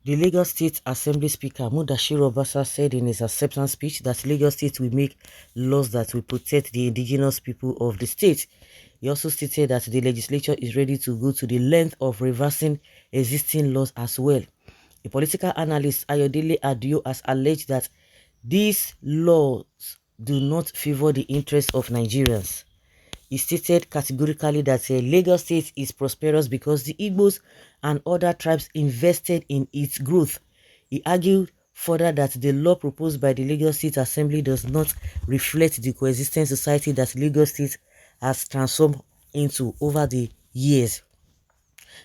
The Lagos State Assembly Speaker Mudashiru Obasa said in his acceptance speech that Lagos State will make laws that will protect the indigenous people of the state. He also stated that the legislature is ready to go to the length of reversing existing laws as well. A political analyst, Ayodele Adio, has alleged that these laws do not favor the interests of Nigerians. He stated categorically that Lagos State is prosperous because the Igbos and other tribes invested in its growth. He argued further that the law proposed by the Lagos State Assembly does not reflect the coexistent society that Lagos State has transformed into over the years.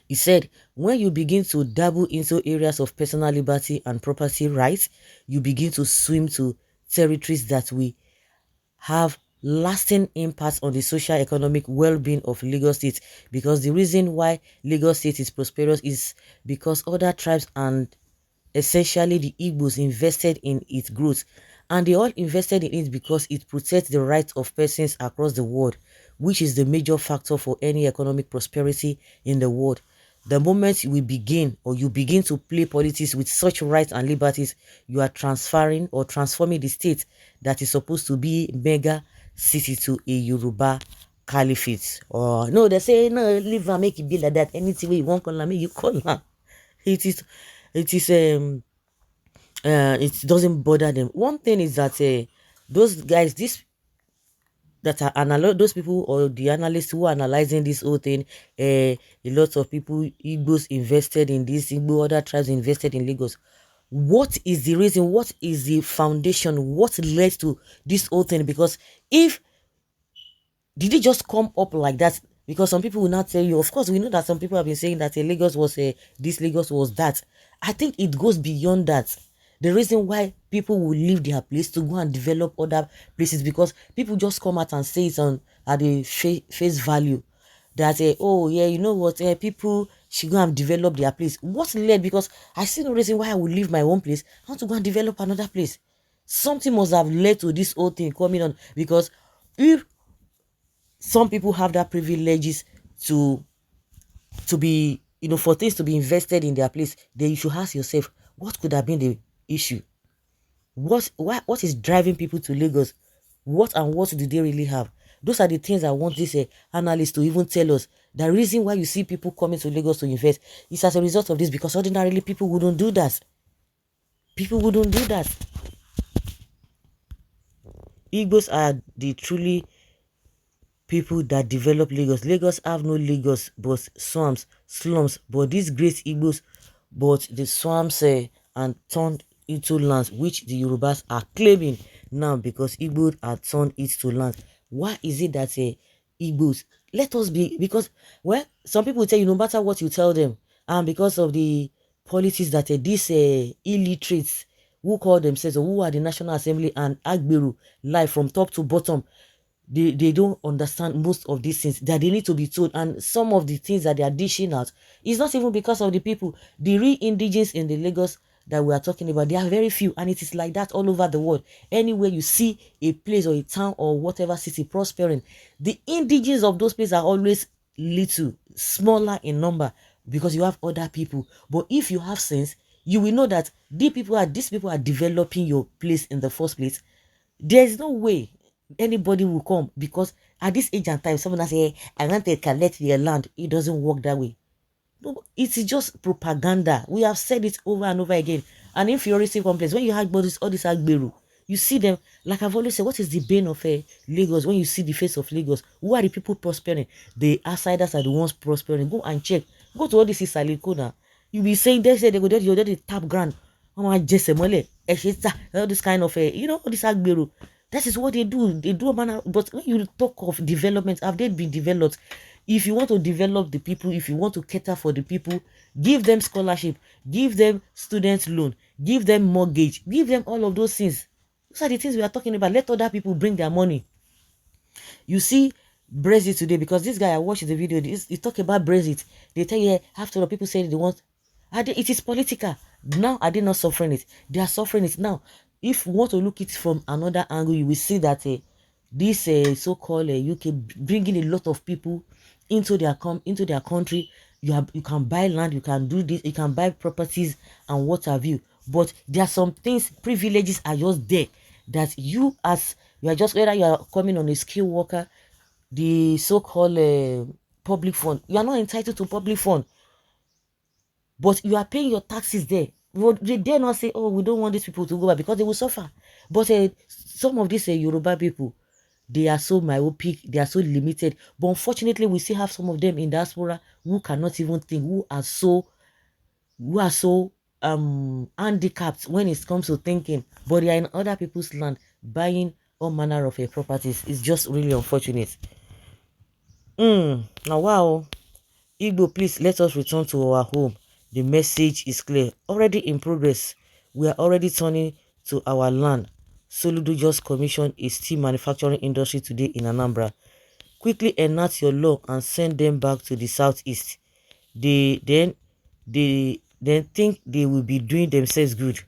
He said, when you begin to dabble into areas of personal liberty and property rights, you begin to swim to territories that we have lasting impacts on the social economic well-being of Lagos State, because the reason why Lagos State is prosperous is because other tribes and essentially the Igbos invested in its growth, and they all invested in it because it protects the rights of persons across the world, which is the major factor for any economic prosperity in the world. The moment we begin or you begin to play politics with such rights and liberties, you are transferring or transforming the state that is supposed to be mega city to a Yoruba caliphate. Or no, they say no, leave and make it be like that. Anything you want call me, you call her. It is it doesn't bother them. One thing is that those guys, this that are those people or the analysts who are analyzing this whole thing, a lot of people, Igbos invested in this, Igbo other tribes invested in Lagos. What is the reason? What is the foundation? What led to this whole thing? Because if did it just come up like that? Because some people will not tell you. Of course, we know that some people have been saying that Lagos was this, Lagos was that. I think it goes beyond that. The reason why people will leave their place to go and develop other places, because people just come out and say it on at the face value that oh yeah, you know what, people should go and develop their place. What led? Because I see no reason why I would leave my own place. I want to go and develop another place. Something must have led to this whole thing coming on, because if some people have that privileges to be, you know, for things to be invested in their place, then you should ask yourself, what could have been the issue? What is driving people to Lagos? What do they really have? Those are the things I want this analyst to even tell us. The reason why you see people coming to Lagos to invest is as a result of this, because ordinarily people wouldn't do that. People wouldn't do that. Igbos are the truly people that develop Lagos. Lagos have no Lagos but slums. But these great Igbos bought the swamps and turned into lands, which the Yorubas are claiming now, because Igbos are turned it to land. Why is it that Igbos? Let us be, because well, some people tell you no matter what you tell them, and because of the politics that these illiterates who call themselves or who are the National Assembly and Agberu lie from top to bottom, they don't understand most of these things that they need to be told. And some of the things that they are dishing out is not even because of the people. The real indigenous in the Lagos that we are talking about, they are very few, and it is like that all over the world. Anywhere you see a place or a town or whatever city prospering, the indigenous of those places are always little, smaller in number, because you have other people. But if you have sense, you will know that these people are developing your place in the first place. There is no way anybody will come, because at this age and time, someone that say, I want to collect your land, it doesn't work that way. No, it's just propaganda. We have said it over and over again. An inferiority complex. When you have all this Agberu, you see them, like I've always said, what is the bane of Lagos? When you see the face of Lagos, who are the people prospering? The outsiders are the ones prospering. Go and check. Go to all this Isaliko now. You'll be saying they say they go there, you're there, the tap grand. All this kind of all this Agberu. That is what they do. They do a manner. But when you talk of development, have they been developed? If you want to develop the people, if you want to cater for the people, give them scholarship, give them student loan, give them mortgage, give them all of those things. Those are the things we are talking about. Let other people bring their money. You see Brexit today, because this guy, I watched the video, he talk about Brexit. They tell you, after all, people say they want, it is political. Now, are they not suffering it? They are suffering it now. If you want to look at it from another angle, you will see that this so-called UK bringing a lot of people into their country, you can buy land, you can do this, you can buy properties and what have you. But there are some things, privileges are just there that you, as you are just, whether you are coming on a skilled worker, the so-called public fund, you are not entitled to public fund, but you are paying your taxes there. Well, they dare not say, oh, we don't want these people to go back because they will suffer. But some of these Yoruba people, they are so myopic, they are so limited. But unfortunately, we still have some of them in diaspora who cannot even think, who are so handicapped when it comes to thinking. But they are in other people's land buying all manner of properties. It's just really unfortunate. Now wow. Igbo, please let us return to our home. The message is clear. Already in progress. We are already turning to our land. Soludo just commissioned a steel manufacturing industry today in Anambra. Quickly enact your law and send them back to the southeast. They then think they will be doing themselves good.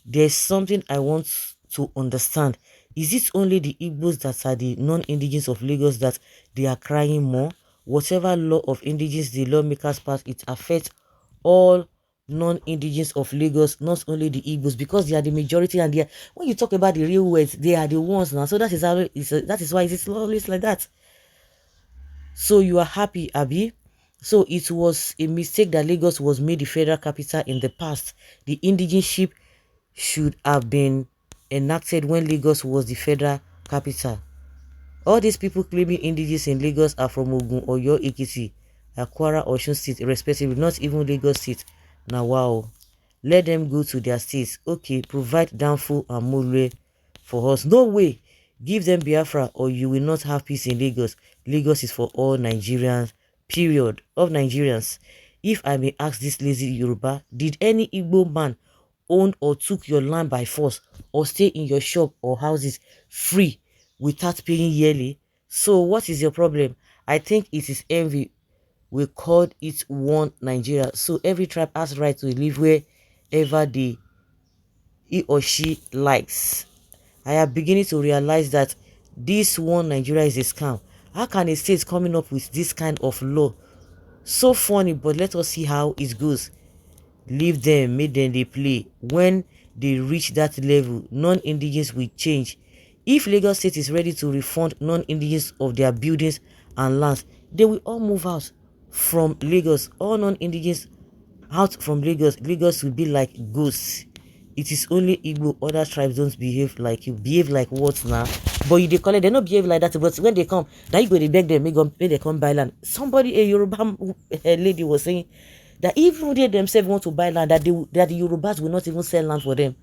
There's something I want to understand. Is it only the Igbos that are the non-indigenous of Lagos that they are crying more? Whatever law of indigenous the lawmakers pass, it affects all non-indigenous of Lagos, not only the Igbos, because they are the majority. And they are, when you talk about the real words, they are the ones now. So that is how that is why it's always like that. So you are happy, Abi? So it was a mistake that Lagos was made the federal capital in the past. The indigenship should have been enacted when Lagos was the federal capital. All these people claiming indigenous in Lagos are from Ogun, Oyo, Ekiti, Akwara, Osun State, respectively, not even Lagos State. Now, wow. Let them go to their states. Okay, provide Danfo and Mule for us. No way. Give them Biafra or you will not have peace in Lagos. Lagos is for all Nigerians, period. Of Nigerians. If I may ask this lazy Yoruba, did any Igbo man own or took your land by force or stay in your shop or houses free without paying yearly? So what is your problem? I think it is envy. We called it one Nigeria. So every tribe has right to live wherever he or she likes. I am beginning to realize that this one Nigeria is a scam. How can a state coming up with this kind of law? So funny, but let us see how it goes. Leave them, make them they play. When they reach that level, non-indigenous will change. If Lagos State is ready to refund non-indigenous of their buildings and lands, they will all move out from Lagos. All non-indigenous out from Lagos. Lagos will be like ghosts. It is only Igbo, other tribes don't behave like you. Behave like what now? But you they call it, they don't behave like that. But when they come, now you go they beg them, make they come buy land. Somebody, a Yoruba lady was saying that even they themselves want to buy land, that the Yorubas will not even sell land for them.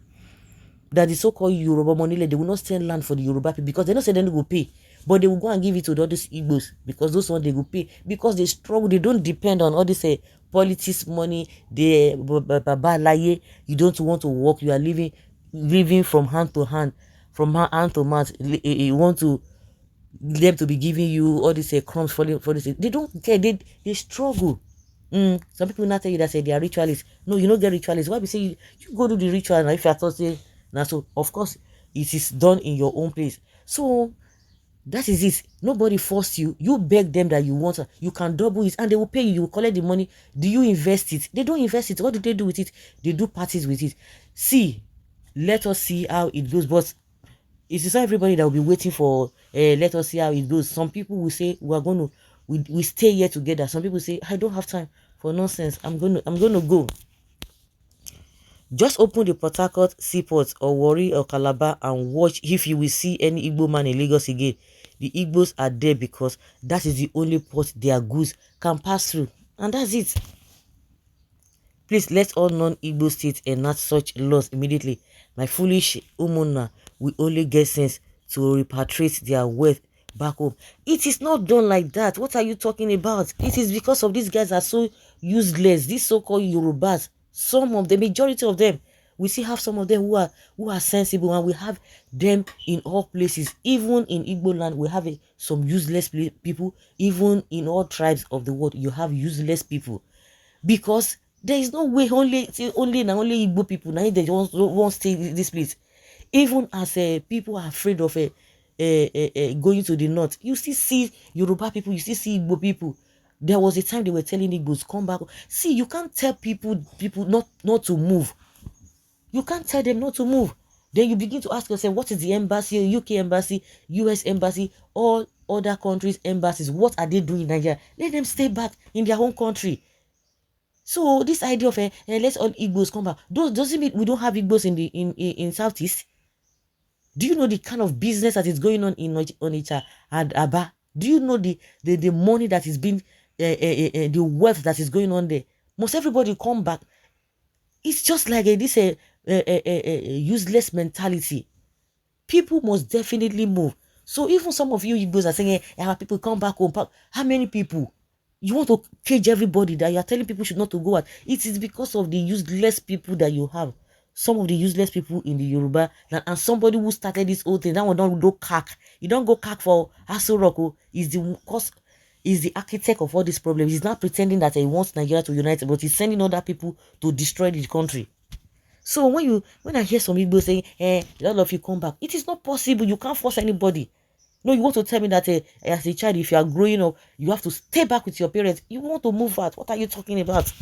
That the so-called Yoruba money, they will not sell land for the Yoruba people because they don't say they will pay. But they will go and give it to all these Igbos because those ones they will pay because they struggle. They don't depend on all this politics money. They you don't want to work. You are living from hand to hand, from hand to mouth. You want to them to be giving you all these crumbs for this. They don't care. They struggle. Some people not tell you that say they are ritualists. No, you don't get ritualists. Why we say you go do the ritual and if you are thought say now, so of course it is done in your own place. So that is it. Nobody forced you. You beg them that you want. You can double it and they will pay you. You will collect the money. Do you invest it? They don't invest it. What do they do with it? They do parties with it. See, let us see how it goes. But it is not everybody that will be waiting for let us see how it goes. Some people will say we are going to we stay here together. Some people say I don't have time for nonsense. I'm going to go. Just open the Port Harcourt seaport or Warri or Calabar and watch if you will see any Igbo man in Lagos again. The Igbos are there because that is the only port their goods can pass through. And that's it. Please let all non-Igbo states enact such laws immediately. My foolish Umuna will only get sense to repatriate their wealth back home. It is not done like that. What are you talking about? It is because of these guys are so useless. These so-called Yorubas, some of the majority of them, we still have some of them who are sensible, and we have them in all places. Even in Igbo land, we have some useless people. Even in all tribes of the world, you have useless people. Because there is no way only Igbo people now they won't stay in this place. Even as people are afraid of going to the north, you still see Yoruba people, you still see Igbo people There was a time they were telling Igbos, come back. See, you can't tell people not to move. You can't tell them not to move. Then you begin to ask yourself, what is the embassy, UK embassy, US embassy, all other countries' embassies, what are they doing in Nigeria? Let them stay back in their own country. So this idea of let's all Igbos come back, doesn't mean we don't have Igbos in the in Southeast. Do you know the kind of business that is going on in Onitsha and Aba? Do you know the money that is being the wealth that is going on there? Must everybody come back? It's just like this useless mentality. People must definitely move. So even some of you Igbos are saying, people come back home. How many people? You want to cage everybody that you are telling people should not to go out. It is because of the useless people that you have. Some of the useless people in the Yoruba and somebody who started this whole thing. That one don't go cack. You don't go cack for Aso Rock. Is the cause, is the architect of all these problems. He's not pretending that he wants Nigeria to unite, but he's sending other people to destroy the country. So when I hear some people saying, all of you come back, it is not possible. You can't force anybody. No, you want to tell me that as a child, if you are growing up, you have to stay back with your parents. You want to move out. What are you talking about?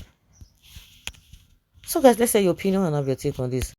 So guys, let's say your opinion and have your take on this.